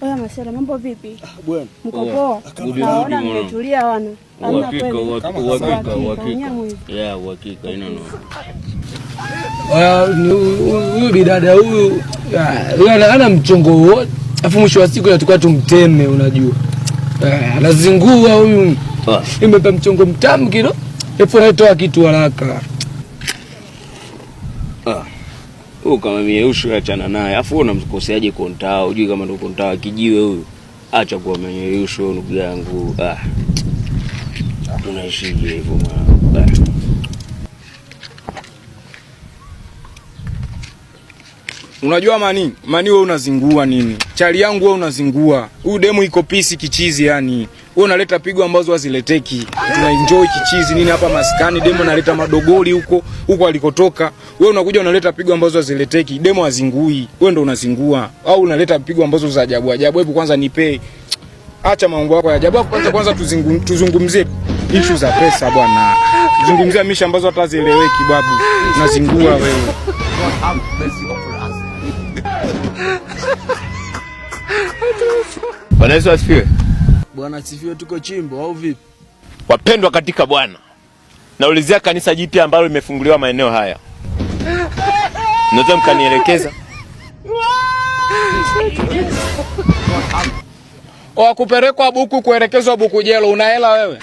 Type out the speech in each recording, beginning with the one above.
Oya Masela, mambo vipi? Bwana. Mko poa? Naona mmetulia wana. Uhakika. Yeah, uhakika ina no. Huyu bidada huyu ana mchongo wote. Afu mwisho wa siku atakuwa tumteme unajua. Anazingua huyu. Nimepa mchongo mtamu kilo. Efu natoa kitu haraka. Kama Miyeusho achana naye. Afu unamkoseaje kontao? Unajui kama ndo kontao kijiwe huyu. Acha kuwa Miyeusho ndugu yangu. Tunaishije hivyo mwana. Unajua mani wewe unazingua nini? Chali yangu wewe unazingua. Huyu demo iko pisi kichizi yani. Wewe unaleta pigo ambazo hazileteki. Tuna enjoy kichizi nini hapa maskani, demo analeta madogoli huko alikotoka. Wewe unakuja unaleta pigo ambazo hazileteki. Demo azingui. Wewe ndo unazingua. Au unaleta pigo ambazo za ajabu. Hebu kwanza nipe. Acha mambo yako ya ajabu. Kwanza tuzungumzie issue za pesa bwana. Zungumzia misha ambazo hata hazieleweki babu. Unazingua wewe. Bwana Yesu asifiwe. Bwana asifiwe, tuko chimbo au vipi? Wapendwa katika Bwana, naulizia kanisa jipya ambalo limefunguliwa maeneo haya. Naweza mkanielekeza? Kupelekwa buku kuelekezwa buku jelo, una hela wewe?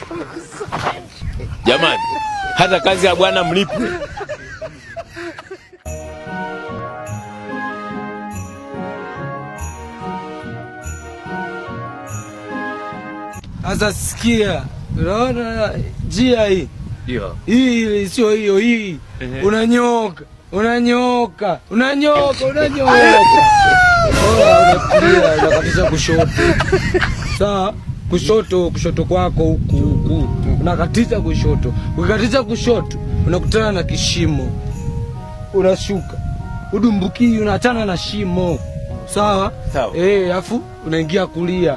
Jamani, hata kazi ya Bwana mlipwe. Asa sikia, unaona njia hii? Ndio. Hii sio hiyo hii. Unanyoka. Unakulia, unakatisha kushoto. Sawa? Kushoto kwako huku. Unakatisha kushoto. Ukikatisha kushoto, unakutana na kishimo. Unashuka. Udumbuki unachana na shimo. Sawa? Sawa. Afu unaingia kulia.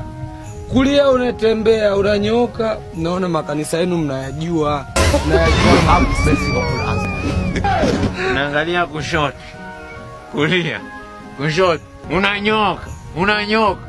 Kulia unatembea, unanyoka, naona makanisa yenu mnayajua. Naangalia kushoto. Kulia. Kushoto. Unanyoka.